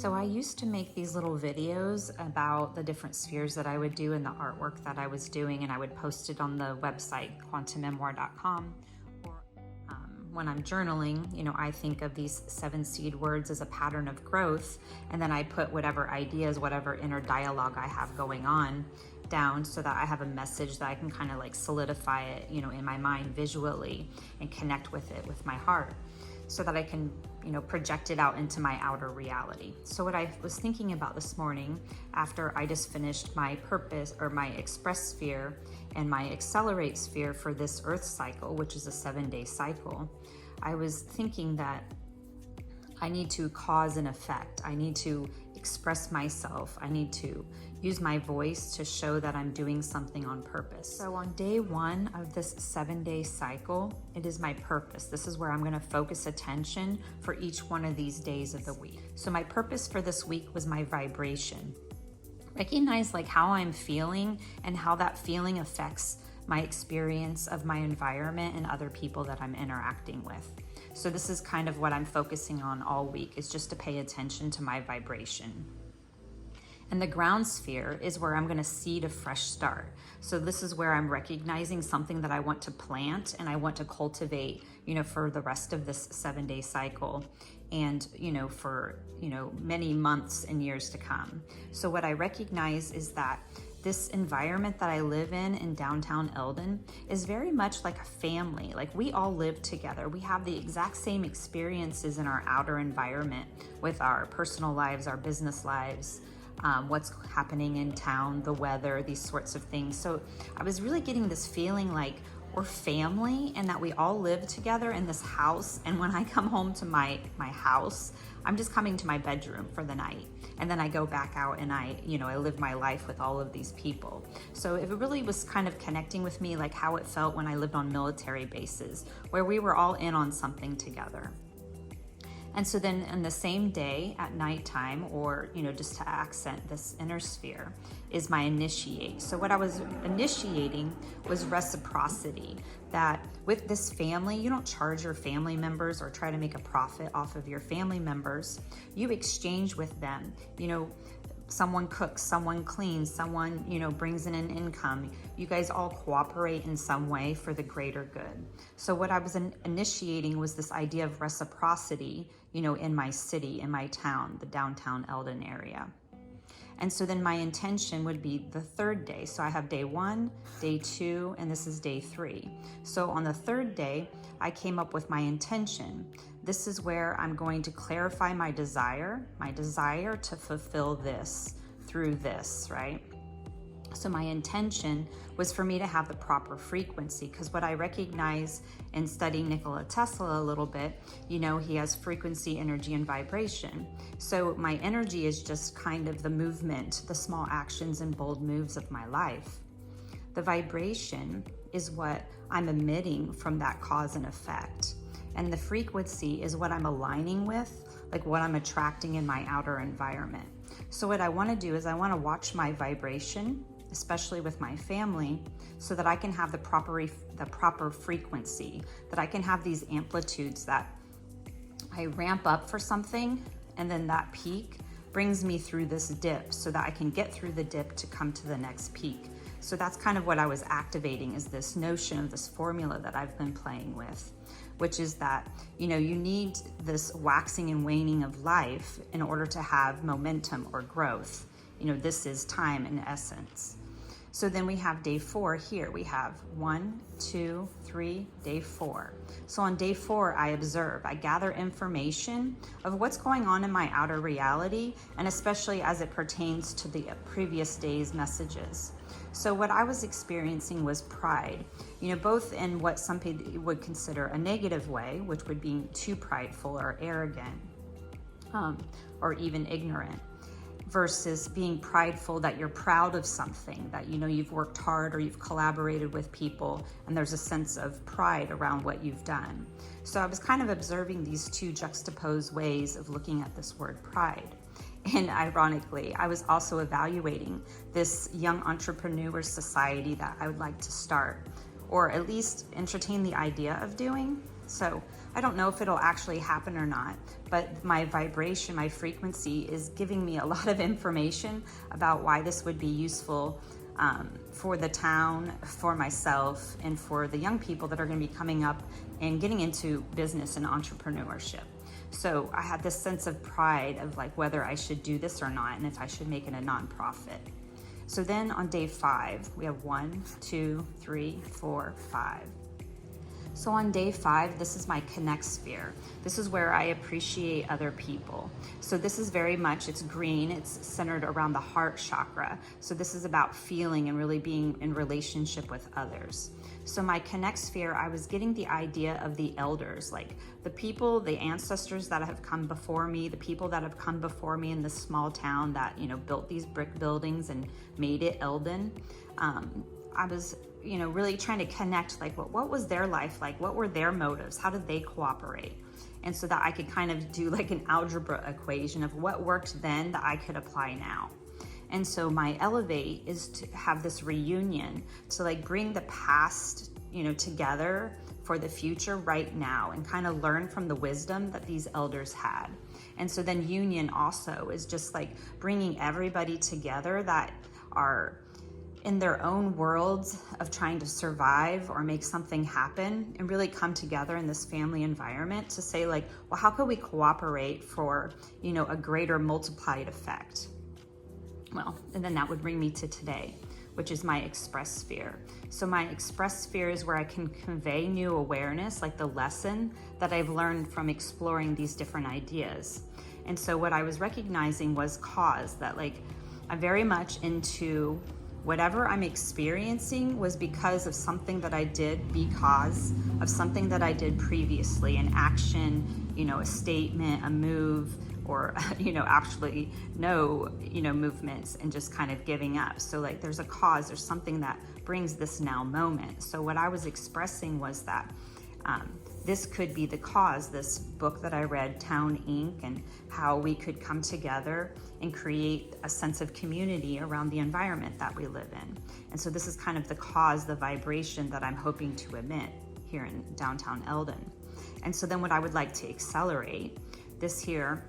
So I used to make these little videos about the different spheres that I would do and the artwork that I was doing, and I would post it on the website quantummemoir.com. Or when I'm journaling, I think of these 7 seed words as a pattern of growth, and then I put whatever ideas, whatever inner dialogue I have going on down so that I have a message that I can kind of like solidify it, in my mind visually and connect with it with my heart, so that I can, project it out into my outer reality. So what I was thinking about this morning, after I just finished my purpose or my express sphere and my accelerate sphere for this earth cycle, which is a 7-day cycle, I was thinking that I need to cause an effect. I need to express myself. I need to use my voice to show that I'm doing something on purpose. So on day 1 of this 7-day cycle, it is my purpose. This is where I'm going to focus attention for each one of these days of the week. So my purpose for this week was my vibration. Recognize like how I'm feeling and how that feeling affects my experience of my environment and other people that I'm interacting with. So this is kind of what I'm focusing on all week, is just to pay attention to my vibration. And the ground sphere is where I'm going to seed a fresh start. So this is where I'm recognizing something that I want to plant and I want to cultivate, for the rest of this 7-day cycle and, for, many months and years to come. So what I recognize is that this environment that I live in downtown Eldon is very much like a family. Like we all live together. We have the exact same experiences in our outer environment with our personal lives, our business lives, what's happening in town, the weather, these sorts of things. So I was really getting this feeling like we're family and that we all live together in this house. And when I come home to my house, I'm just coming to my bedroom for the night. And then I go back out and I live my life with all of these people. So it really was kind of connecting with me like how it felt when I lived on military bases, where we were all in on something together. And so then in the same day at nighttime, or, just to accent this inner sphere, is my initiate. So what I was initiating was reciprocity, that with this family, you don't charge your family members or try to make a profit off of your family members. You exchange with them. Someone cooks, someone cleans, someone, brings in an income. You guys all cooperate in some way for the greater good. So what I was initiating was this idea of reciprocity, in my city, in my town, the downtown Eldon area. And so then my intention would be the 3rd day. So I have day 1, day 2, and this is day 3. So on the 3rd day, I came up with my intention. This is where I'm going to clarify my desire to fulfill this through this, right? So my intention was for me to have the proper frequency, because what I recognize in studying Nikola Tesla a little bit, he has frequency, energy, and vibration. So my energy is just kind of the movement, the small actions and bold moves of my life. The vibration is what I'm emitting from that cause and effect. And the frequency is what I'm aligning with, like what I'm attracting in my outer environment. So what I want to do is I want to watch my vibration, especially with my family, so that I can have the proper frequency, that I can have these amplitudes that I ramp up for something, and then that peak brings me through this dip so that I can get through the dip to come to the next peak. So that's kind of what I was activating, is this notion of this formula that I've been playing with, which is that, you need this waxing and waning of life in order to have momentum or growth. This is time in essence. So then we have day 4 here. We have 1, 2, 3, day 4. So on day 4, I observe, I gather information of what's going on in my outer reality, and especially as it pertains to the previous day's messages. So what I was experiencing was pride, both in what some people would consider a negative way, which would be too prideful or arrogant, or even ignorant, versus being prideful that you're proud of something, that you've worked hard or you've collaborated with people, and there's a sense of pride around what you've done. So I was kind of observing these two juxtaposed ways of looking at this word pride. And ironically, I was also evaluating this young entrepreneur society that I would like to start, or at least entertain the idea of doing. So I don't know if it'll actually happen or not, but my vibration, my frequency is giving me a lot of information about why this would be useful for the town, for myself, and for the young people that are going to be coming up and getting into business and entrepreneurship. So I had this sense of pride of like whether I should do this or not, and if I should make it a nonprofit. So then on day 5, we have 1, 2, 3, 4, 5. So on day 5, this is my connect sphere. This is where I appreciate other people. So this is very much, it's green, it's centered around the heart chakra. So this is about feeling and really being in relationship with others. So my connect sphere, I was getting the idea of the elders, like the people, the ancestors that have come before me, the people that have come before me in this small town that, you know, built these brick buildings and made it Eldon. I was, you know, really trying to connect, like what was their life like? What were their motives? How did they cooperate? And so that I could kind of do like an algebra equation of what worked then that I could apply now. And so my elevate is to have this reunion to like bring the past, you know, together for the future right now and kind of learn from the wisdom that these elders had. And so then union also is just like bringing everybody together that are in their own worlds of trying to survive or make something happen and really come together in this family environment to say like, well, how could we cooperate for, you know, a greater multiplied effect? Well, and then that would bring me to today, which is my express sphere. So my express sphere is where I can convey new awareness, like the lesson that I've learned from exploring these different ideas. And so what I was recognizing was cause, that like I'm very much into whatever I'm experiencing was because of something that I did, because of something that I did previously, an action, you know, a statement, a move, or, you know, actually no, you know, movements and just kind of giving up. So like there's a cause, there's something that brings this now moment. So what I was expressing was that this could be the cause, this book that I read, Town Inc., and how we could come together and create a sense of community around the environment that we live in. And so this is kind of the cause, the vibration that I'm hoping to emit here in downtown Eldon. And so then what I would like to accelerate, this here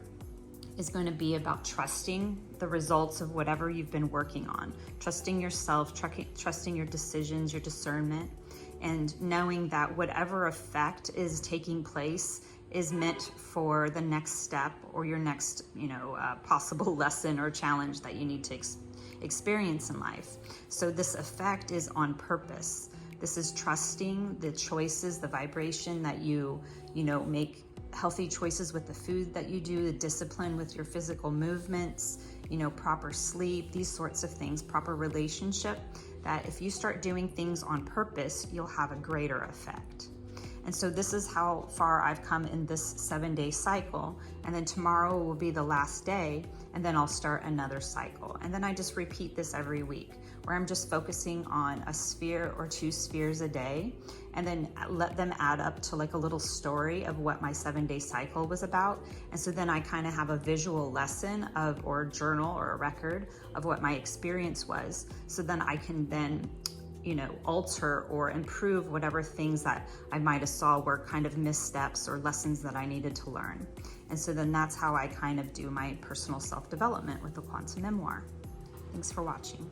is going to be about trusting the results of whatever you've been working on, trusting yourself, trusting your decisions, your discernment, and knowing that whatever effect is taking place is meant for the next step or your next, you know, possible lesson or challenge that you need to experience in life. So this effect is on purpose. This is trusting the choices, the vibration that you know, make healthy choices with the food that you do, the discipline with your physical movements, you know, proper sleep, these sorts of things, proper relationship, that if you start doing things on purpose, you'll have a greater effect. And so this is how far I've come in this 7-day cycle. And then tomorrow will be the last day, and then I'll start another cycle. And then I just repeat this every week, where I'm just focusing on a sphere or 2 spheres a day, and then let them add up to like a little story of what my 7-day cycle was about. And so then I kind of have a visual lesson of, or a journal or a record of what my experience was. So then I can then, you know, alter or improve whatever things that I might have saw were kind of missteps or lessons that I needed to learn. And so then that's how I kind of do my personal self-development with the Quantum Memoir. Thanks for watching.